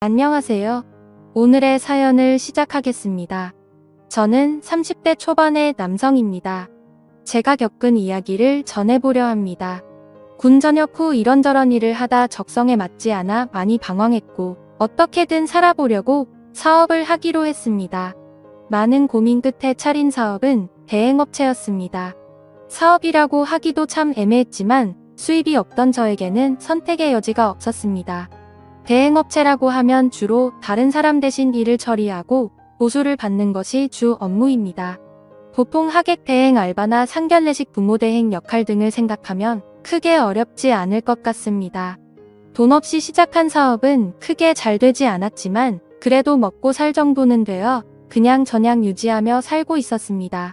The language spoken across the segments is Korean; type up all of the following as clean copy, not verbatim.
안녕하세요. 오늘의 사연을 시작하겠습니다. 저는 30대 초반의 남성입니다. 제가 겪은 이야기를 전해보려 합니다. 군 전역 후 이런저런 일을 하다 적성에 맞지 않아 많이 방황했고 어떻게든 살아보려고 사업을 하기로 했습니다. 많은 고민 끝에 차린 사업은 대행업체였습니다. 사업이라고 하기도 참 애매했지만 수입이 없던 저에게는 선택의 여지가 없었습니다. 대행업체라고 하면 주로 다른 사람 대신 일을 처리하고 보수를 받는 것이 주 업무입니다. 보통 하객 대행 알바나 상견례식 부모 대행 역할 등을 생각하면 크게 어렵지 않을 것 같습니다. 돈 없이 시작한 사업은 크게 잘 되지 않았지만 그래도 먹고 살 정도는 되어 그냥 저냥 유지하며 살고 있었습니다.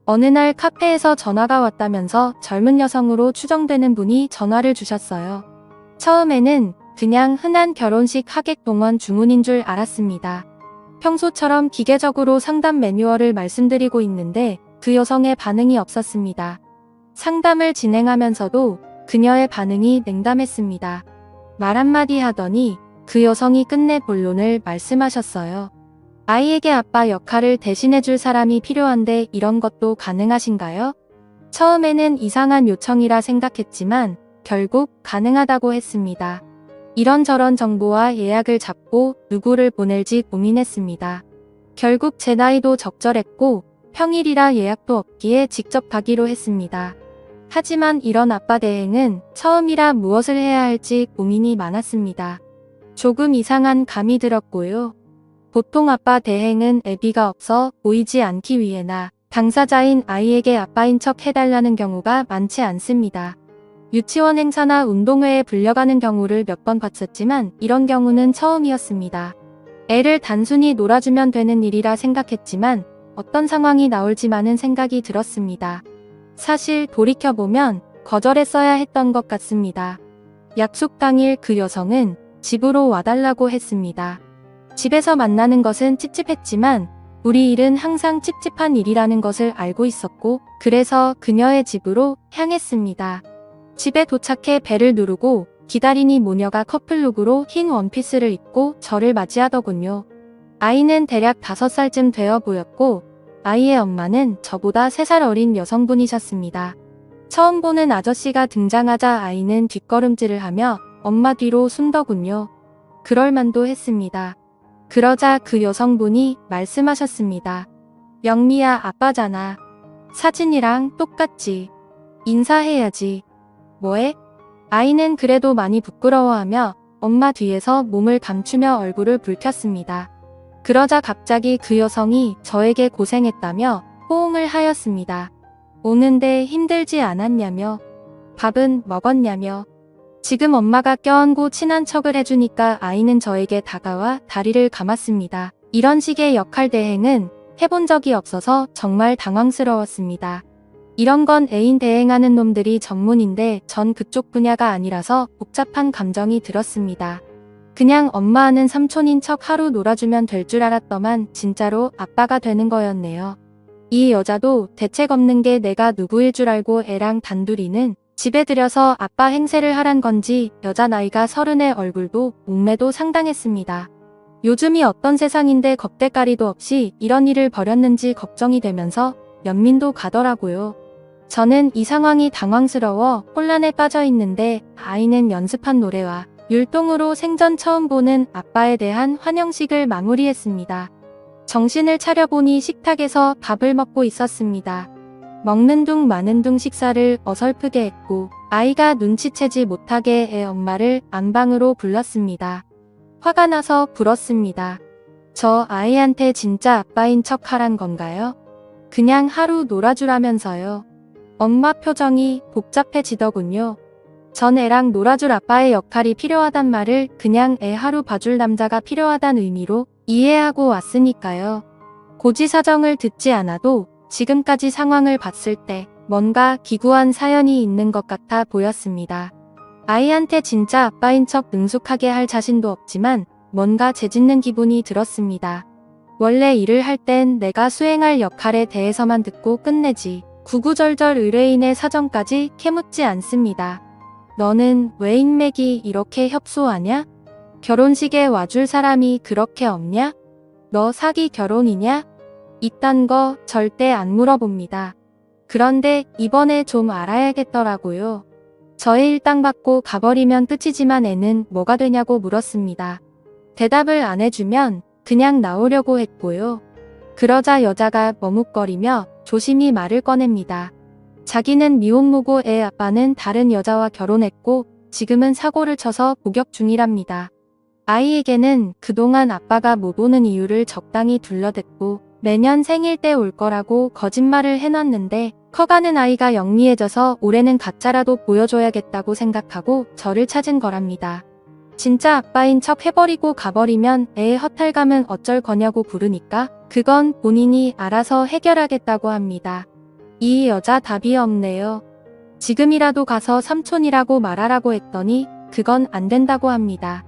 어느 날 카페에서 전화가 왔다면서 젊은 여성으로 추정되는 분이 전화를 주셨어요. 처음에는 그냥 흔한 결혼식 하객 동원 주문인 줄 알았습니다. 평소처럼 기계적으로 상담 매뉴얼을 말씀드리고 있는데 그 여성의 반응이 없었습니다. 상담을 진행하면서도 그녀의 반응이 냉담했습니다. 말 한마디 하더니 그 여성이 끝내 본론을 말씀하셨어요. 아이에게 아빠 역할을 대신해줄 사람이 필요한데 이런 것도 가능하신가요? 처음에는 이상한 요청이라 생각했지만 결국 가능하다고 했습니다. 이런저런 정보와 예약을 잡고 누구를 보낼지 고민했습니다. 결국 제 나이도 적절했고 평일이라 예약도 없기에 직접 가기로 했습니다. 하지만 이런 아빠 대행은 처음이라 무엇을 해야 할지 고민이 많았습니다. 조금 이상한 감이 들었고요. 보통 아빠 대행은 애비가 없어 보이지 않기 위해나 당사자인 아이에게 아빠인 척 해달라는 경우가 많지 않습니다. 유치원 행사나 운동회에 불려가는 경우를 몇 번 봤었지만 이런 경우는 처음이었습니다. 애를 단순히 놀아주면 되는 일이라 생각했지만 어떤 상황이 나올지 많은 생각이 들었습니다. 사실 돌이켜보면 거절했어야 했던 것 같습니다. 약속 당일 그 여성은 집으로 와달라고 했습니다. 집에서 만나는 것은 찝찝했지만 우리 일은 항상 찝찝한 일이라는 것을 알고 있었고 그래서 그녀의 집으로 향했습니다. 집에 도착해 벨을 누르고 기다리니 모녀가 커플룩으로 흰 원피스를 입고 저를 맞이하더군요. 아이는 대략 5살쯤 되어 보였고 아이의 엄마는 저보다 3살 어린 여성분이셨습니다. 처음 보는 아저씨가 등장하자 아이는 뒷걸음질을 하며 엄마 뒤로 숨더군요. 그럴만도 했습니다. 그러자 그 여성분이 말씀하셨습니다. 영미야, 아빠잖아. 사진이랑 똑같지. 인사해야지. 뭐해? 아이는 그래도 많이 부끄러워하며 엄마 뒤에서 몸을 감추며 얼굴을 붉혔습니다. 그러자 갑자기 그 여성이 저에게 고생했다며 호응을 하였습니다. 오는데 힘들지 않았냐며, 밥은 먹었냐며. 지금 엄마가 껴안고 친한 척을 해주니까 아이는 저에게 다가와 다리를 감았습니다. 이런 식의 역할 대행은 해본 적이 없어서 정말 당황스러웠습니다. 이런 건 애인 대행하는 놈들이 전문인데 전 그쪽 분야가 아니라서 복잡한 감정이 들었습니다. 그냥 엄마 아는 삼촌인 척 하루 놀아주면 될 줄 알았더만 진짜로 아빠가 되는 거였네요. 이 여자도 대책 없는 게 내가 누구일 줄 알고 애랑 단둘이는 집에 들여서 아빠 행세를 하란 건지 여자 나이가 30의 얼굴도 몸매도 상당했습니다. 요즘이 어떤 세상인데 겁대가리도 없이 이런 일을 벌였는지 걱정이 되면서 연민도 가더라고요. 저는 이 상황이 당황스러워 혼란에 빠져 있는데 아이는 연습한 노래와 율동으로 생전 처음 보는 아빠에 대한 환영식을 마무리했습니다. 정신을 차려보니 식탁에서 밥을 먹고 있었습니다. 먹는 둥 마는 둥 식사를 어설프게 했고 아이가 눈치채지 못하게 애 엄마를 안방으로 불렀습니다. 화가 나서 불었습니다. 저 아이한테 진짜 아빠인 척 하란 건가요? 그냥 하루 놀아주라면서요. 엄마 표정이 복잡해지더군요. 전 애랑 놀아줄 아빠의 역할이 필요하단 말을 그냥 애 하루 봐줄 남자가 필요하단 의미로 이해하고 왔으니까요. 고지사정을 듣지 않아도 지금까지 상황을 봤을 때 뭔가 기구한 사연이 있는 것 같아 보였습니다. 아이한테 진짜 아빠인 척 능숙하게 할 자신도 없지만 뭔가 죄짓는 기분이 들었습니다. 원래 일을 할 땐 내가 수행할 역할에 대해서만 듣고 끝내지 구구절절 의뢰인의 사정까지 캐묻지 않습니다. 너는 왜 인맥이 이렇게 협소하냐? 결혼식에 와줄 사람이 그렇게 없냐? 너 사기 결혼이냐? 이딴 거 절대 안 물어봅니다. 그런데 이번에 좀 알아야겠더라고요. 저의 일당 받고 가버리면 끝이지만 애는 뭐가 되냐고 물었습니다. 대답을 안 해주면 그냥 나오려고 했고요. 그러자 여자가 머뭇거리며 조심히 말을 꺼냅니다. 자기는 미혼모고 애 아빠는 다른 여자와 결혼했고 지금은 사고를 쳐서 복역 중이랍니다. 아이에게는 그동안 아빠가 못 오는 이유를 적당히 둘러댔고 매년 생일 때 올 거라고 거짓말을 해놨는데 커가는 아이가 영리해져서 올해는 가짜라도 보여줘야겠다고 생각하고 저를 찾은 거랍니다. 진짜 아빠인 척 해버리고 가버리면 애의 허탈감은 어쩔 거냐고 물으니까 그건 본인이 알아서 해결하겠다고 합니다. 이 여자 답이 없네요. 지금이라도 가서 삼촌이라고 말하라고 했더니 그건 안 된다고 합니다.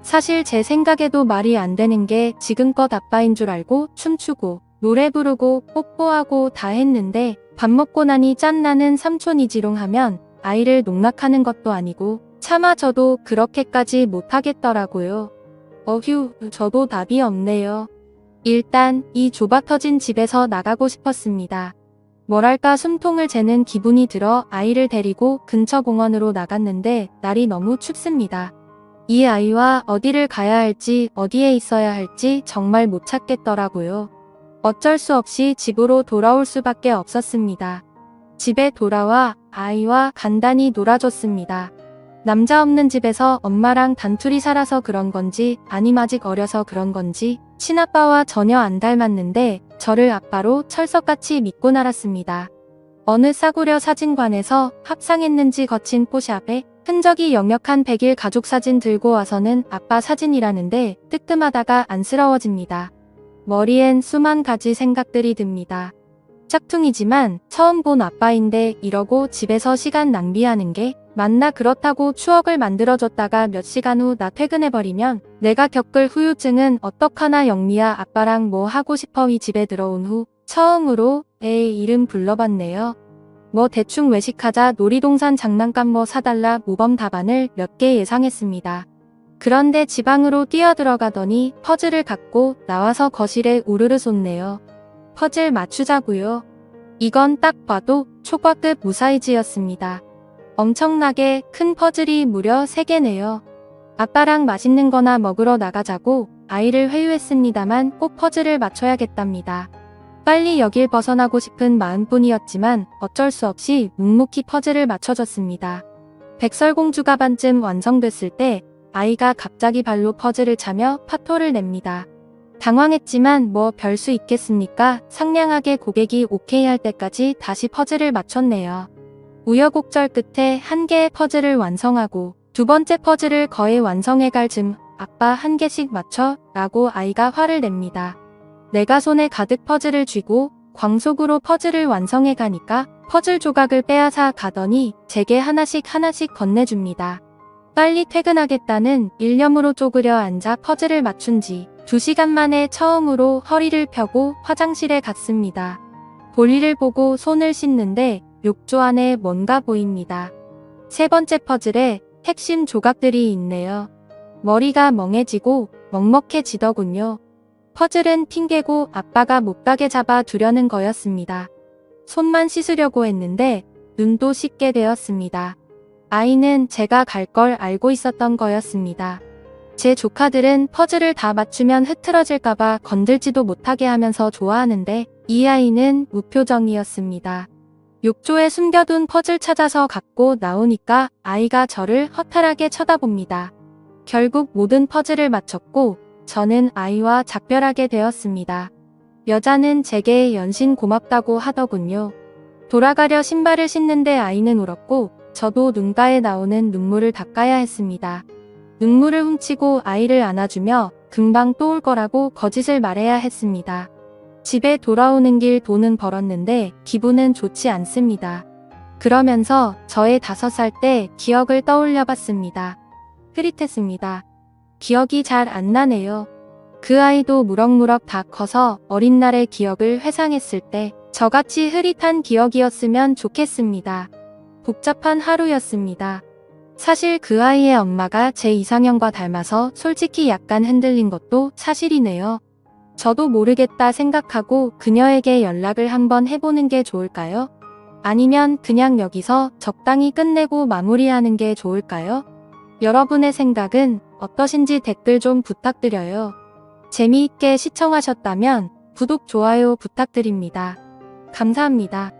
사실 제 생각에도 말이 안 되는 게 지금껏 아빠인 줄 알고 춤추고 노래 부르고 뽀뽀하고 다 했는데 밥 먹고 나니 짠나는 삼촌이지롱 하면 아이를 농락하는 것도 아니고 차마 저도 그렇게까지 못하겠더라고요. 어휴, 저도 답이 없네요. 일단 이 좁아터진 집에서 나가고 싶었습니다. 뭐랄까 숨통을 재는 기분이 들어 아이를 데리고 근처 공원으로 나갔는데 날이 너무 춥습니다. 이 아이와 어디를 가야 할지 어디에 있어야 할지 정말 못 찾겠더라고요. 어쩔 수 없이 집으로 돌아올 수밖에 없었습니다. 집에 돌아와 아이와 간단히 놀아줬습니다. 남자 없는 집에서 엄마랑 단둘이 살아서 그런 건지 아님 아직 어려서 그런 건지 친아빠와 전혀 안 닮았는데 저를 아빠로 철석같이 믿고 날았습니다. 어느 싸구려 사진관에서 합상했는지 거친 포샵에 흔적이 역력한 100일 가족사진 들고 와서는 아빠 사진이라는데 뜨끔하다가 안쓰러워집니다. 머리엔 수만 가지 생각들이 듭니다. 짝퉁이지만 처음 본 아빠인데 이러고 집에서 시간 낭비하는 게 맞나 그렇다고 추억을 만들어줬다가 몇 시간 후 나 퇴근해버리면 내가 겪을 후유증은 어떡하나 영미야 아빠랑 뭐 하고 싶어이 집에 들어온 후 처음으로 애 이름 불러봤네요. 뭐 대충 외식하자 놀이동산 장난감 뭐 사달라 모범 답안을 몇 개 예상했습니다. 그런데 지방으로 뛰어들어가더니 퍼즐을 갖고 나와서 거실에 우르르 쏟네요. 퍼즐 맞추자고요. 이건 딱 봐도 초과급 무사이즈였습니다. 엄청나게 큰 퍼즐이 무려 3개네요. 아빠랑 맛있는 거나 먹으러 나가자고 아이를 회유했습니다만 꼭 퍼즐을 맞춰야겠답니다. 빨리 여길 벗어나고 싶은 마음뿐이었지만 어쩔 수 없이 묵묵히 퍼즐을 맞춰줬습니다. 백설공주가 반쯤 완성됐을 때 아이가 갑자기 발로 퍼즐을 차며 파토를 냅니다. 당황했지만 뭐 별 수 있겠습니까? 상냥하게 고객이 오케이 할 때까지 다시 퍼즐을 맞췄네요. 우여곡절 끝에 한 개의 퍼즐을 완성하고 두 번째 퍼즐을 거의 완성해갈 즈음 아빠 한 개씩 맞춰 라고 아이가 화를 냅니다. 내가 손에 가득 퍼즐을 쥐고 광속으로 퍼즐을 완성해 가니까 퍼즐 조각을 빼앗아 가더니 제게 하나씩 건네줍니다. 빨리 퇴근하겠다는 일념으로 쪼그려 앉아 퍼즐을 맞춘 지 2시간 만에 처음으로 허리를 펴고 화장실에 갔습니다. 볼일을 보고 손을 씻는데 욕조 안에 뭔가 보입니다. 세 번째 퍼즐에 핵심 조각들이 있네요. 머리가 멍해지고 먹먹해지더군요. 퍼즐은 핑계고 아빠가 못 가게 잡아 두려는 거였습니다. 손만 씻으려고 했는데 눈도 씻게 되었습니다. 아이는 제가 갈 걸 알고 있었던 거였습니다. 제 조카들은 퍼즐을 다 맞추면 흐트러질까봐 건들지도 못하게 하면서 좋아하는데 이 아이는 무표정이었습니다. 욕조에 숨겨둔 퍼즐 찾아서 갖고 나오니까 아이가 저를 허탈하게 쳐다봅니다. 결국 모든 퍼즐을 맞췄고 저는 아이와 작별하게 되었습니다. 여자는 제게 연신 고맙다고 하더군요. 돌아가려 신발을 신는데 아이는 울었고 저도 눈가에 나오는 눈물을 닦아야 했습니다. 눈물을 훔치고 아이를 안아주며 금방 또 올 거라고 거짓을 말해야 했습니다. 집에 돌아오는 길 돈은 벌었는데 기분은 좋지 않습니다. 그러면서 저의 5살 때 기억을 떠올려 봤습니다. 흐릿했습니다. 기억이 잘 안 나네요. 그 아이도 무럭무럭 다 커서 어린 날의 기억을 회상했을 때 저같이 흐릿한 기억이었으면 좋겠습니다. 복잡한 하루였습니다. 사실 그 아이의 엄마가 제 이상형과 닮아서 솔직히 약간 흔들린 것도 사실이네요. 저도 모르겠다 생각하고 그녀에게 연락을 한번 해보는 게 좋을까요? 아니면 그냥 여기서 적당히 끝내고 마무리하는 게 좋을까요? 여러분의 생각은 어떠신지 댓글 좀 부탁드려요. 재미있게 시청하셨다면 구독, 좋아요 부탁드립니다. 감사합니다.